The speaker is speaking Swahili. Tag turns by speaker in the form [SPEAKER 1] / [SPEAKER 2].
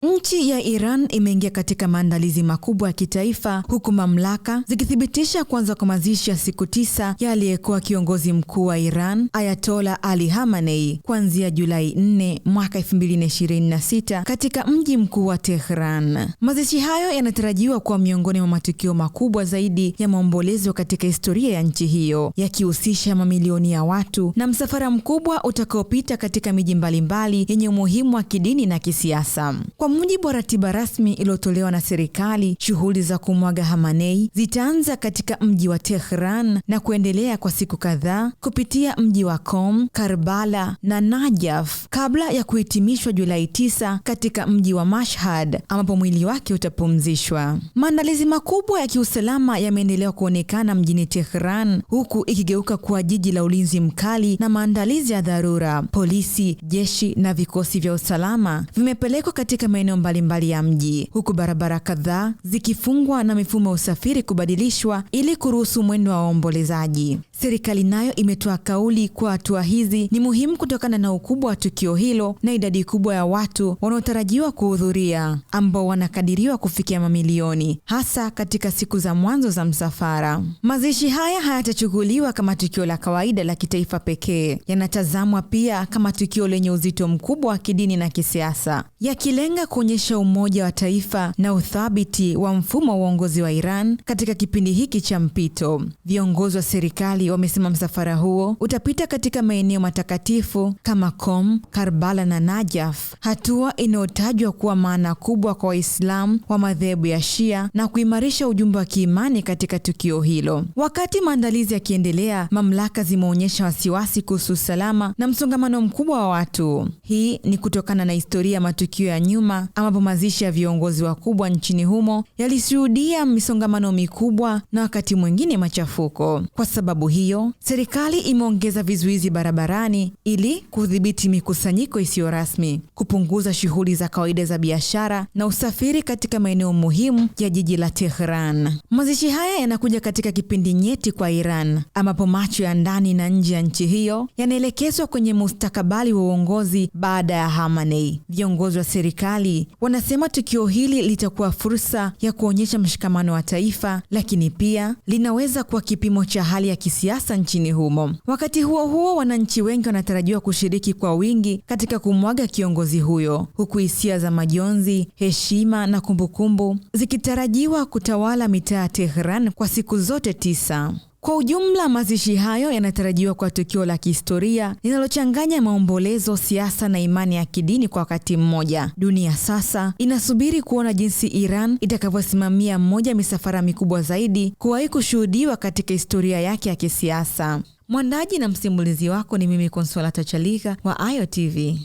[SPEAKER 1] Nchi ya Iran imeingia katika maandalizi makubwa ya kitaifa huku mamlaka zikithibitisha kuanza kwa mazishi ya siku 9 ya aliyekuwa kiongozi mkuu wa Iran Ayatollah Ali Khamenei kuanzia Julai 4 mwaka 2026 katika mji mkuu wa Tehran. Mazishi hayo yanatarajiwa kuwa miongoni mwa matukio makubwa zaidi ya maombolezo katika historia ya nchi hiyo, yakihusisha mamilioni ya watu na msafara mkubwa utakaopita katika miji mbalimbali yenye umuhimu wa kidini na kisiasa. Kwa mujibu wa ratiba rasmi iliyotolewa na serikali, shughuli za kumwaga Khamenei zitaanza katika mji wa Tehran na kuendelea kwa siku kadhaa kupitia mji wa Qom, Karbala na Najaf kabla ya kuhitimishwa Julai 9 katika mji wa Mashhad ambapo mwili wake utapumzishwa. Maandalizi makubwa ya kiusalama yameendelea kuonekana mjini Tehran, huku ikigeuka kuwa jiji la ulinzi mkali na maandalizi ya dharura. Polisi, jeshi na vikosi vya usalama vimepelekwa katika maeneo mbalimbali ya mji, huku barabara kadhaa zikifungwa na mifumo ya usafiri kubadilishwa ili kuruhusu mwendo wa waombolezaji. Serikali nayo imetoa kauli kwa hatua hizi ni muhimu kutokana na ukubwa wa tukio hilo na idadi kubwa ya watu wanaotarajiwa kuhudhuria, ambao wanakadiriwa kufikia mamilioni, hasa katika siku za mwanzo za msafara. Mazishi haya hayatachukuliwa kama tukio la kawaida la kitaifa pekee, yanatazamwa pia kama tukio lenye uzito mkubwa wa kidini na kisiasa, yakilenga kuonyesha umoja wa taifa na uthabiti wa mfumo wa uongozi wa Iran katika kipindi hiki cha mpito. Viongozi wa serikali wamesema msafara huo utapita katika maeneo matakatifu kama Qom, Karbala na Najaf, hatua inayotajwa kuwa maana kubwa kwa Waislamu wa madhehebu ya Shia na kuimarisha ujumbe wa kiimani katika tukio hilo. Wakati maandalizi yakiendelea, mamlaka zimeonyesha wasiwasi kuhusu usalama na msongamano mkubwa wa watu. Hii ni kutokana na historia ya matukio ya nyuma ambapo mazishi ya viongozi wakubwa nchini humo yalishuhudia misongamano mikubwa na wakati mwingine machafuko. Kwa sababu hiyo, serikali imeongeza vizuizi barabarani ili kudhibiti mikusanyiko isiyo rasmi, kupunguza shughuli za kawaida za biashara na usafiri katika maeneo muhimu ya jiji la Tehran. Mazishi haya yanakuja katika kipindi nyeti kwa Iran, ambapo macho ya ndani na nje ya nchi hiyo yanaelekezwa kwenye mustakabali wa uongozi baada ya Khamenei. Viongozi wa serikali wanasema tukio hili litakuwa fursa ya kuonyesha mshikamano wa taifa, lakini pia linaweza kuwa kipimo cha hali ya kisiasa nchini humo. Wakati huo huo, wananchi wengi wanatarajiwa kushiriki kwa wingi katika kumwaga kiongozi huyo, huku hisia za majonzi, heshima na kumbukumbu zikitarajiwa kutawala mitaa ya Tehran kwa siku zote 9. Kwa ujumla, mazishi hayo yanatarajiwa kwa tukio la kihistoria linalochanganya maombolezo, siasa na imani ya kidini kwa wakati mmoja. Dunia sasa inasubiri kuona jinsi Iran itakavyosimamia mmoja misafara mikubwa zaidi kuwahi kushuhudiwa katika historia yake ya kisiasa. Mwandaji na msimulizi wako ni mimi Consolata Chalika wa Ayo TV.